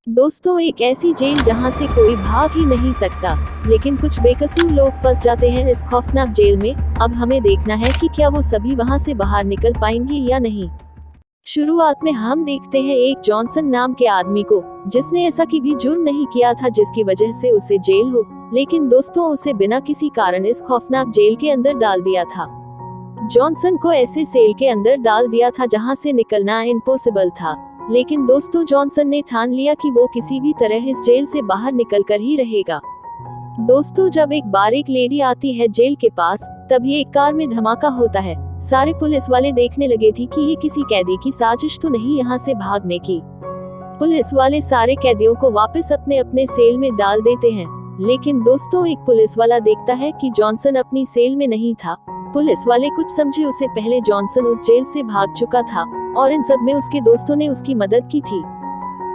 दोस्तों, एक ऐसी जेल जहां से कोई भाग ही नहीं सकता, लेकिन कुछ बेकसूर लोग फंस जाते हैं इस खौफनाक जेल में। अब हमें देखना है कि क्या वो सभी वहां से बाहर निकल पाएंगे या नहीं। शुरुआत में हम देखते हैं एक जॉनसन नाम के आदमी को, जिसने ऐसा की भी जुर्म नहीं किया था जिसकी वजह से उसे जेल हो, लेकिन दोस्तों उसे बिना किसी कारण इस खौफनाक जेल के अंदर डाल दिया था। जॉनसन को ऐसे सेल के अंदर डाल दिया था जहां से निकलना इम्पॉसिबल था, लेकिन दोस्तों जॉनसन ने ठान लिया कि वो किसी भी तरह इस जेल से बाहर निकलकर ही रहेगा। दोस्तों, जब एक बार एक लेडी आती है जेल के पास, तभी एक कार में धमाका होता है। सारे पुलिस वाले देखने लगे थे कि ये किसी कैदी की साजिश तो नहीं यहाँ से भागने की। पुलिस वाले सारे कैदियों को वापस अपने अपने सेल में डाल देते हैं, लेकिन दोस्तों एक पुलिस वाला देखता है कि जॉनसन अपनी सेल में नहीं था। पुलिस वाले कुछ समझे उसे पहले जॉनसन उस जेल से भाग चुका था और इन सब में उसके दोस्तों ने उसकी मदद की थी।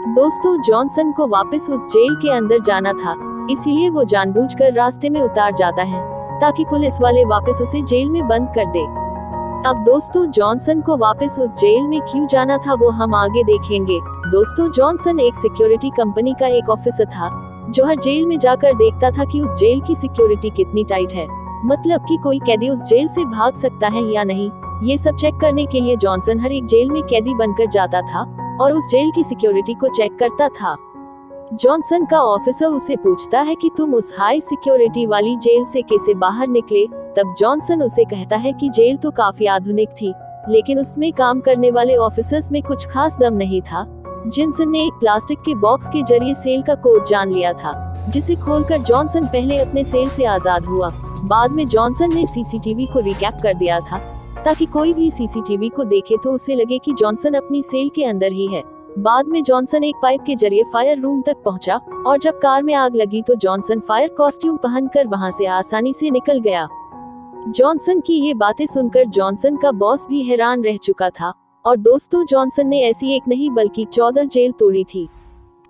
दोस्तों, जॉनसन को वापस उस जेल के अंदर जाना था, इसीलिए वो जानबूझकर रास्ते में उतार जाता है ताकि पुलिस वाले वापस उसे जेल में बंद कर दे। अब दोस्तों जॉनसन को वापस उस जेल में क्यों जाना था वो हम आगे देखेंगे। दोस्तों, जॉनसन एक सिक्योरिटी कंपनी का एक ऑफिसर था जो हर जेल में जाकर देखता था कि उस जेल की सिक्योरिटी कितनी टाइट है, मतलब कि कोई कैदी उस जेल से भाग सकता है या नहीं। ये सब चेक करने के लिए जॉनसन हर एक जेल में कैदी बनकर जाता था और उस जेल की सिक्योरिटी को चेक करता था। जॉनसन का ऑफिसर उसे पूछता है कि तुम उस हाई सिक्योरिटी वाली जेल से कैसे बाहर निकले। तब जॉनसन उसे कहता है कि जेल तो काफी आधुनिक थी, लेकिन उसमें काम करने वाले ऑफिसर्स में कुछ खास दम नहीं था। जॉनसन ने एक प्लास्टिक के बॉक्स के जरिए सेल का कोड जान लिया था, जिसे खोलकर जॉनसन पहले अपने सेल से आजाद हुआ। बाद में जॉनसन ने सीसीटीवी को रिकैप कर दिया था ताकि कोई भी सीसीटीवी को देखे तो उसे लगे कि जॉनसन अपनी सेल के अंदर ही है। बाद में जॉनसन एक पाइप के जरिए फायर रूम तक पहुंचा और जब कार में आग लगी तो जॉनसन फायर कॉस्ट्यूम पहनकर वहां से आसानी से निकल गया। जॉनसन की ये बातें सुनकर जॉनसन का बॉस भी हैरान रह चुका था। और दोस्तों, जॉनसन ने ऐसी एक नहीं बल्कि 14 जेल तोड़ी थी।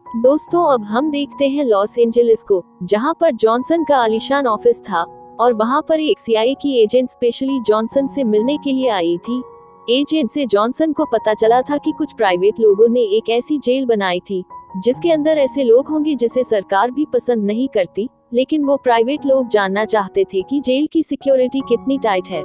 दोस्तों, अब हम देखते हैं लॉस एंजलिस को, जहां पर जॉनसन का आलीशान ऑफिस था और वहां पर एक सीआईए की एजेंट स्पेशली जॉनसन से मिलने के लिए आई थी। एजेंट से जॉनसन को पता चला था कि कुछ प्राइवेट लोगों ने एक ऐसी जेल बनाई थी जिसके अंदर ऐसे लोग होंगे जिसे सरकार भी पसंद नहीं करती, लेकिन वो प्राइवेट लोग जानना चाहते थे कि जेल की सिक्योरिटी कितनी टाइट है।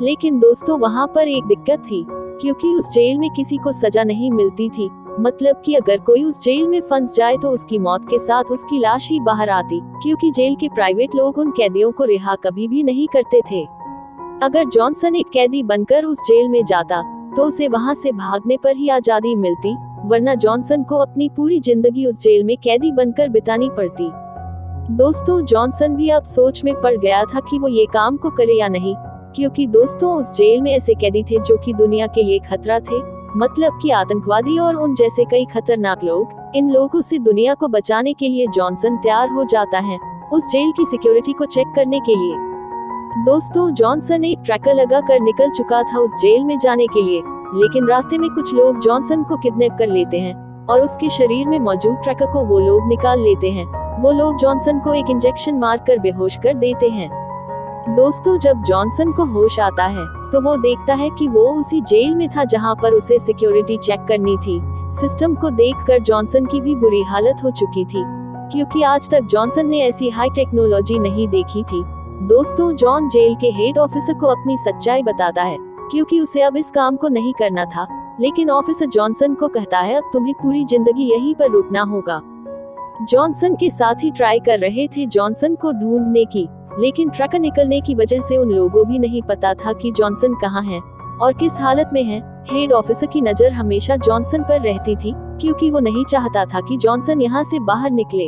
लेकिन दोस्तों, वहां पर एक दिक्कत थी, क्योंकि उस जेल में किसी को सजा नहीं मिलती थी। मतलब कि अगर कोई उस जेल में फंस जाए तो उसकी मौत के साथ उसकी लाश ही बाहर आती, क्योंकि जेल के प्राइवेट लोग उन कैदियों को रिहा कभी भी नहीं करते थे। अगर जॉनसन एक कैदी बनकर उस जेल में जाता तो उसे वहां से भागने पर ही आजादी मिलती, वरना जॉनसन को अपनी पूरी जिंदगी उस जेल में कैदी बनकर बितानी पड़ती। दोस्तों, जॉनसन भी अब सोच में पड़ गया था कि वो ये काम को करे या नहीं, क्योंकि दोस्तों उस जेल में ऐसे कैदी थे जो कि दुनिया के लिए खतरा थे, मतलब कि आतंकवादी और उन जैसे कई खतरनाक लोग। इन लोगों से दुनिया को बचाने के लिए जॉनसन तैयार हो जाता है उस जेल की सिक्योरिटी को चेक करने के लिए। दोस्तों, जॉनसन एक ट्रैकर लगा कर निकल चुका था उस जेल में जाने के लिए, लेकिन रास्ते में कुछ लोग जॉनसन को किडनैप कर लेते हैं और उसके शरीर में मौजूद ट्रैकर को वो लोग निकाल लेते हैं। वो लोग जॉनसन को एक इंजेक्शन मारकर बेहोश कर देते हैं। दोस्तों, जब जॉनसन को होश आता है तो वो देखता है कि वो उसी जेल में था जहां पर उसे सिक्योरिटी चेक करनी थी। सिस्टम को देखकर जॉनसन की भी बुरी हालत हो चुकी थी, क्योंकि आज तक जॉनसन ने ऐसी हाई टेक्नोलॉजी नहीं देखी थी। दोस्तों, जॉन जेल के हेड ऑफिसर को अपनी सच्चाई बताता है, क्योंकि उसे अब इस काम को नहीं करना था, लेकिन ऑफिसर जॉनसन को कहता है अब तुम्हें पूरी जिंदगी यहीं पर रुकना होगा। जॉनसन के साथ ही ट्राई कर रहे थे जॉनसन को ढूंढने की, लेकिन ट्रैकर निकलने की वजह से उन लोगों भी नहीं पता था कि जॉनसन कहाँ है और किस हालत में है। हेड ऑफिसर की नजर हमेशा जॉनसन पर रहती थी, क्योंकि वो नहीं चाहता था कि जॉनसन यहाँ से बाहर निकले।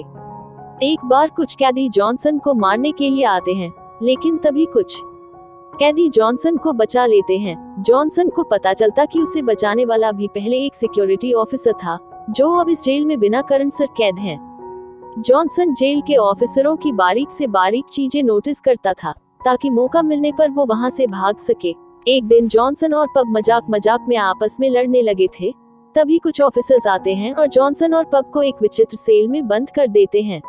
एक बार कुछ कैदी जॉनसन को मारने के लिए आते हैं, लेकिन तभी कुछ कैदी जॉनसन को बचा लेते हैं। जॉनसन को पता चलता कि उसे बचाने वाला भी पहले एक सिक्योरिटी ऑफिसर था, जो अब इस जेल में बिना कारण से कैद है। जॉनसन जेल के ऑफिसरों की बारीक से बारीक चीजें नोटिस करता था, ताकि मौका मिलने पर वो वहां से भाग सके। एक दिन जॉनसन और पब मजाक मजाक में आपस में लड़ने लगे थे, तभी कुछ ऑफिसर्स आते हैं और जॉनसन और पब को एक विचित्र सेल में बंद कर देते हैं।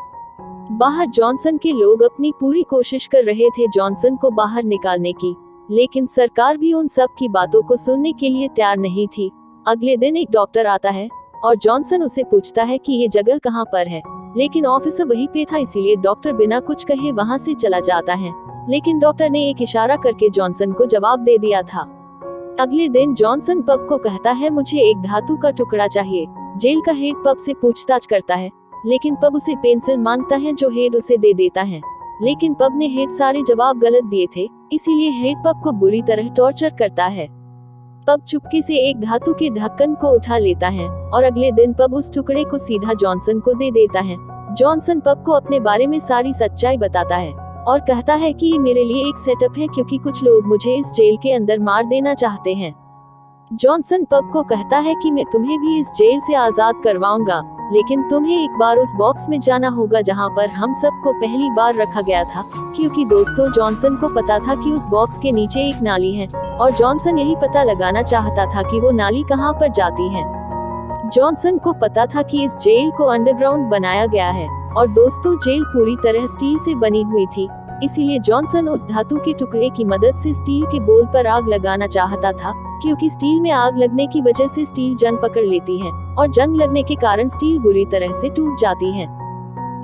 बाहर जॉनसन के लोग अपनी पूरी कोशिश कर रहे थे जॉनसन को बाहर निकालने की, लेकिन सरकार भी उन सब की बातों को सुनने के लिए तैयार नहीं थी। अगले दिन एक डॉक्टर आता है और जॉनसन उसे पूछता है कि ये जगह कहाँ पर है, लेकिन ऑफिसर वहीं पे था, इसीलिए डॉक्टर बिना कुछ कहे वहाँ से चला जाता है। लेकिन डॉक्टर ने एक इशारा करके जॉनसन को जवाब दे दिया था। अगले दिन जॉनसन पब को कहता है मुझे एक धातु का टुकड़ा चाहिए। जेल का हेड पब से पूछताछ करता है, लेकिन पब उसे पेंसिल मांगता है जो हेड उसे दे देता है। लेकिन पब ने हेड सारे जवाब गलत दिए थे, इसीलिए हेड पब को बुरी तरह टॉर्चर करता है। पब चुपके से एक धातु के ढक्कन को उठा लेता है और अगले दिन पब उस टुकड़े को सीधा जॉनसन को दे देता है। जॉनसन पब को अपने बारे में सारी सच्चाई बताता है और कहता है कि ये मेरे लिए एक सेटअप है, क्योंकि कुछ लोग मुझे इस जेल के अंदर मार देना चाहते हैं। जॉनसन पब को कहता है कि मैं तुम्हें भी इस जेल से आजाद करवाऊंगा, लेकिन तुम्हें एक बार उस बॉक्स में जाना होगा जहां पर हम सबको पहली बार रखा गया था, क्योंकि दोस्तों जॉनसन को पता था कि उस बॉक्स के नीचे एक नाली है और जॉनसन यही पता लगाना चाहता था कि वो नाली कहां पर जाती है। जॉनसन को पता था कि इस जेल को अंडरग्राउंड बनाया गया है और दोस्तों जेल पूरी तरह स्टील से बनी हुई थी, इसीलिए जॉनसन उस धातु के टुकड़े की मदद से स्टील के बोल पर आग लगाना चाहता था, क्योंकि स्टील में आग लगने की वजह से स्टील जंग पकड़ लेती है और जंग लगने के कारण स्टील बुरी तरह से टूट जाती है।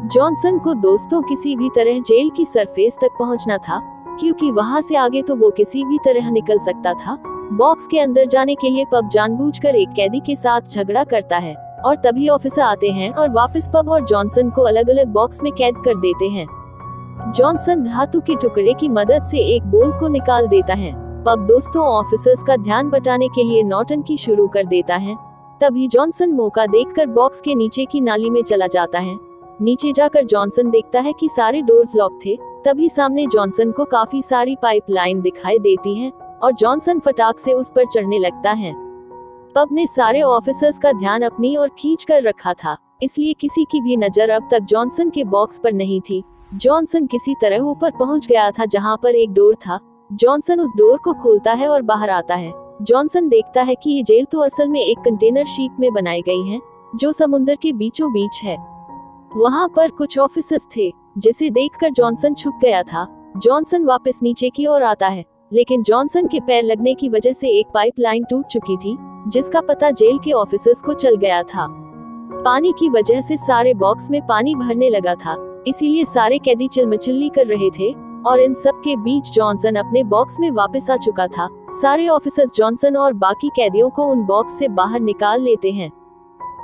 जॉनसन को दोस्तों किसी भी तरह जेल की सरफेस तक पहुंचना था, क्योंकि वहां से आगे तो वो किसी भी तरह निकल सकता था। बॉक्स के अंदर जाने के लिए पब जानबूझकर एक कैदी के साथ झगड़ा करता है और तभी ऑफिसर आते हैं और वापस पब और जॉनसन को अलग अलग बॉक्स में कैद कर देते हैं। जॉनसन धातु के टुकड़े की मदद से एक बोल को निकाल देता है। पब दोस्तों ऑफिसर्स का ध्यान बटाने के लिए नौटंकी शुरू कर देता है। तभी जॉनसन मौका देखकर बॉक्स के नीचे की नाली में चला जाता है। नीचे जाकर जॉनसन देखता है कि सारे डोर्स लॉक थे। तभी सामने जॉनसन को काफी सारी पाइपलाइन दिखाई देती हैं और जॉनसन फटाक से उस पर चढ़ने लगता है। पब ने सारे ऑफिसर्स का ध्यान अपनी ओर खींच कर रखा था, इसलिए किसी की भी नजर अब तक जॉनसन के बॉक्स पर नहीं थी। जॉनसन किसी तरह ऊपर पहुंच गया था जहां पर एक डोर था। जॉनसन उस डोर को खोलता है और बाहर आता है। जॉनसन देखता है कि ये जेल तो असल में एक कंटेनर शिप में बनाई गई है, जो समुद्र के बीचों बीच है। वहां पर कुछ ऑफिसर्स थे, जिसे देखकर जॉनसन छुप गया था। जॉनसन वापस नीचे की ओर आता है, लेकिन जॉनसन के पैर लगने की वजह से एक पाइपलाइन टूट चुकी थी, जिसका पता जेल के ऑफिसर्स को चल गया था। पानी की वजह से सारे बॉक्स में पानी भरने लगा था, इसीलिए सारे कैदी चिल्मचिल्ली कर रहे थे और इन सब के बीच जॉनसन अपने बॉक्स में वापस आ चुका था। सारे ऑफिसर्स जॉनसन और बाकी कैदियों को उन बॉक्स से बाहर निकाल लेते हैं।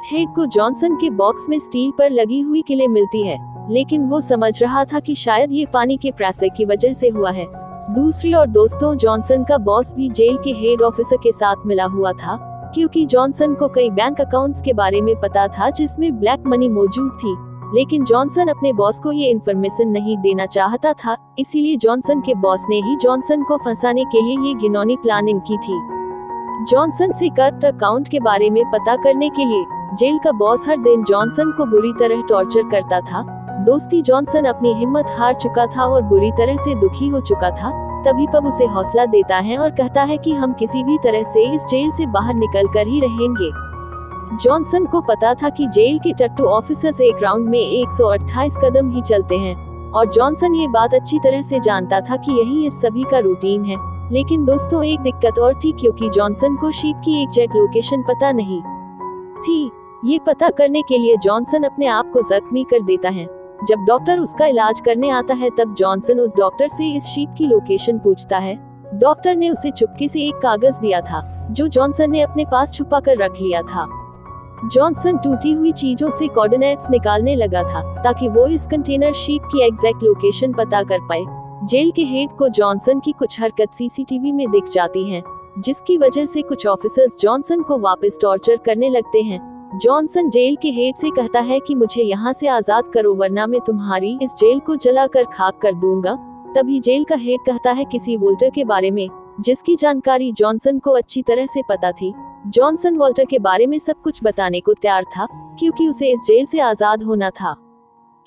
हेड को जॉनसन के बॉक्स में स्टील पर लगी हुई किलें मिलती है, लेकिन वो समझ रहा था कि शायद ये पानी के प्रेशर की वजह से हुआ है। दूसरी ओर दोस्तों जॉनसन का बॉस भी जेल के हेड ऑफिसर के साथ मिला हुआ था, क्योंकि जॉनसन को कई बैंक अकाउंट्स के बारे में पता था जिसमें ब्लैक मनी मौजूद थी। लेकिन जॉनसन अपने बॉस को ये इन्फॉर्मेशन नहीं देना चाहता था, इसीलिए जॉनसन के बॉस ने ही जॉनसन को फंसाने के लिए ये घिनौनी प्लानिंग की थी। जॉनसन से करप्ट अकाउंट के बारे में पता करने के लिए जेल का बॉस हर दिन जॉनसन को बुरी तरह टॉर्चर करता था। दोस्ती जॉनसन अपनी हिम्मत हार चुका था और बुरी तरह से दुखी हो चुका था। तभी पब उसे हौसला देता है और कहता है कि हम किसी भी तरह से इस जेल से बाहर निकल कर ही रहेंगे। जॉनसन को पता था कि जेल के टट्टू ऑफिसर्स एक राउंड में 128 कदम ही चलते हैं और जॉनसन ये बात अच्छी तरह से जानता था कि यही इस सभी का रूटीन है। लेकिन दोस्तों एक दिक्कत और थी, क्योंकि जॉनसन को शिप की एग्जैक्ट लोकेशन पता नहीं थी। ये पता करने के लिए जॉनसन अपने आप को जख्मी कर देता है। जब डॉक्टर उसका इलाज करने आता है तब जॉनसन उस डॉक्टर से इस शिप की लोकेशन पूछता है। डॉक्टर ने उसे चुपके से एक कागज दिया था, जो जॉनसन ने अपने पास छुपा कर रख लिया था। जॉनसन टूटी हुई चीजों से कोऑर्डिनेट्स निकालने लगा था, ताकि वो इस कंटेनर शिप की एग्जैक्ट लोकेशन पता कर पाए। जेल के हेड को जॉनसन की कुछ हरकत सीसीटीवी में दिख जाती है, जिसकी वजह से कुछ ऑफिसर्स जॉनसन को वापस टॉर्चर करने लगते हैं। जॉनसन जेल के हेड से कहता है कि मुझे यहाँ से आजाद करो, वरना मैं तुम्हारी इस जेल को जलाकर खाक कर दूंगा। तभी जेल का हेड कहता है किसी वोल्टर के बारे में, जिसकी जानकारी जॉनसन को अच्छी तरह से पता थी। जॉनसन वोल्टर के बारे में सब कुछ बताने को तैयार था, क्योंकि उसे इस जेल से आजाद होना था।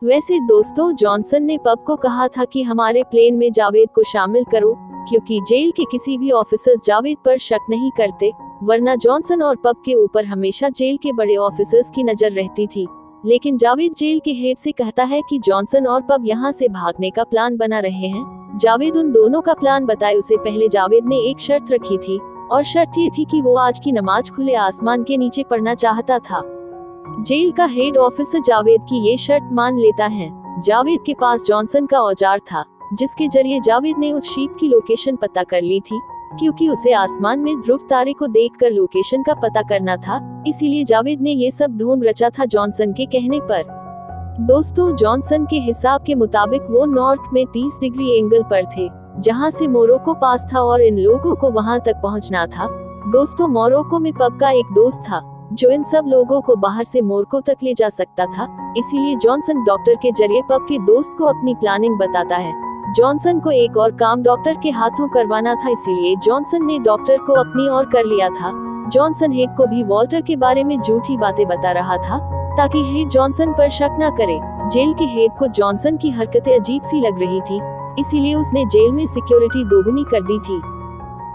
वैसे दोस्तों जॉनसन ने पब को कहा था कि हमारे प्लान में जावेद को शामिल करो, क्योंकि जेल के किसी भी ऑफिसर्स जावेद पर शक नहीं करते, वरना जॉनसन और पब के ऊपर हमेशा जेल के बड़े ऑफिसर्स की नजर रहती थी। लेकिन जावेद जेल के हेड से कहता है कि जॉनसन और पब यहाँ से भागने का प्लान बना रहे हैं। जावेद उन दोनों का प्लान बताए उसे पहले जावेद ने एक शर्त रखी थी, और शर्त ये थी कि वो आज की नमाज खुले आसमान के नीचे पढ़ना चाहता था। जेल का हेड ऑफिसर जावेद की ये शर्त मान लेता है। जावेद के पास जॉनसन का औजार था, जिसके जरिए जावेद ने उस शीप की लोकेशन पता कर ली थी, क्योंकि उसे आसमान में ध्रुव तारे को देखकर लोकेशन का पता करना था। इसीलिए जावेद ने ये सब ढोंग रचा था जॉनसन के कहने पर। दोस्तों, जॉनसन के हिसाब के मुताबिक वो नॉर्थ में 30 डिग्री एंगल पर थे, जहां से मोरक्को पास था और इन लोगों को वहां तक पहुंचना था। दोस्तों, मोरक्को में पब का एक दोस्त था जो इन सब लोगों को बाहर से मोरक्को तक ले जा सकता था। इसीलिए जॉनसन डॉक्टर के जरिए पब के दोस्त को अपनी प्लानिंग बताता है। जॉनसन को एक और काम डॉक्टर के हाथों करवाना था, इसीलिए जॉनसन ने डॉक्टर को अपनी ओर कर लिया था। जॉनसन हेड को भी वॉल्टर के बारे में झूठी बातें बता रहा था, ताकि हेड जॉनसन पर शक न करे। जेल के हेड को जॉनसन की हरकतें अजीब सी लग रही थी, इसीलिए उसने जेल में सिक्योरिटी दोगुनी कर दी थी।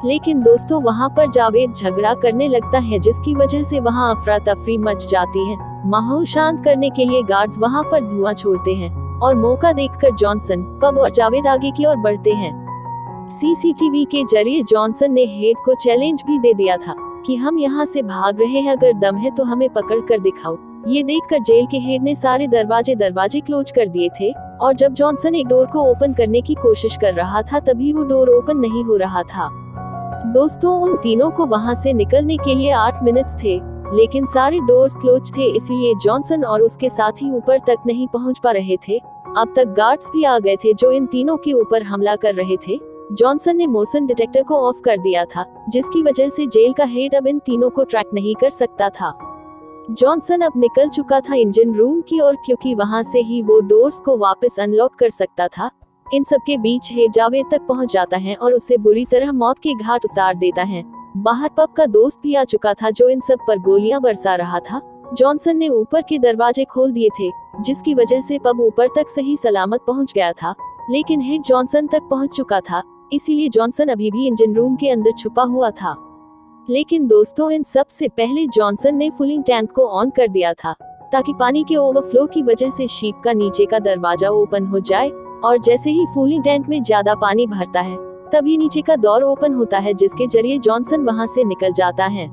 लेकिन दोस्तों, वहाँ पर जावेद झगड़ा करने लगता है, जिसकी वजह से वहाँ अफरा तफरी मच जाती है। माहौल शांत करने के लिए गार्ड्स वहाँ पर धुआं छोड़ते हैं और मौका देखकर जॉनसन, पब और जावेद आगे की ओर बढ़ते हैं। सीसीटीवी के जरिए जॉनसन ने हेड को चैलेंज भी दे दिया था कि हम यहाँ से भाग रहे हैं, अगर दम है तो हमें पकड़ कर दिखाओ। ये देखकर जेल के हेड ने सारे दरवाजे क्लोज कर दिए थे, और जब जॉनसन एक डोर को ओपन करने की कोशिश कर रहा था, तभी वो डोर ओपन नहीं हो रहा था। दोस्तों, उन तीनों को वहां से निकलने के लिए 8 मिनट थे, लेकिन सारे डोर्स क्लोज थे, इसलिए जॉनसन और उसके साथी ऊपर तक नहीं पहुंच पा रहे थे। अब तक गार्ड्स भी आ गए थे जो इन तीनों के ऊपर हमला कर रहे थे। जॉनसन ने मोशन डिटेक्टर को ऑफ कर दिया था, जिसकी वजह से जेल का हेड अब इन तीनों को ट्रैक नहीं कर सकता था। जॉनसन अब निकल चुका था इंजन रूम की ओर, क्योंकि वहां से ही वो डोर्स को वापस अनलॉक कर सकता था। इन सब के बीच हेड जावेद तक पहुंच जाता है और उसे बुरी तरह मौत के घाट उतार देता है। बाहर पब का दोस्त भी आ चुका था, जो इन सब पर गोलियां बरसा रहा था। जॉनसन ने ऊपर के दरवाजे खोल दिए थे, जिसकी वजह से पब ऊपर तक सही सलामत पहुंच गया था, लेकिन हेड जॉनसन तक पहुंच चुका था, इसीलिए जॉनसन अभी भी इंजन रूम के अंदर छुपा हुआ था। लेकिन दोस्तों, इन सब से पहले जॉनसन ने फुलिंग टैंक को ऑन कर दिया था, ताकि पानी के ओवरफ्लो की वजह से शीप का नीचे का दरवाजा ओपन हो जाए, और जैसे ही फुलिंग टैंक में ज्यादा पानी भरता है, तभी नीचे का डोर ओपन होता है, जिसके जरिए जॉनसन वहां से निकल जाता है।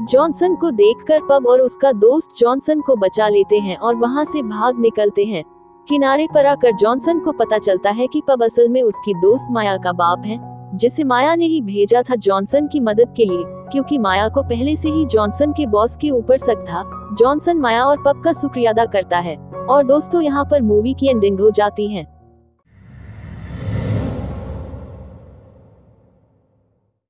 जॉनसन को देखकर पब और उसका दोस्त जॉनसन को बचा लेते हैं और वहां से भाग निकलते हैं। किनारे पर आकर जॉनसन को पता चलता है कि पब असल में उसकी दोस्त माया का बाप है, जिसे माया ने ही भेजा था जॉनसन की मदद के लिए, क्योंकि माया को पहले से ही जॉनसन के बॉस के ऊपर शक था। जॉनसन माया और पब का शुक्रिया अदा करता है, और दोस्तों, यहाँ पर मूवी की एंडिंग हो जाती है।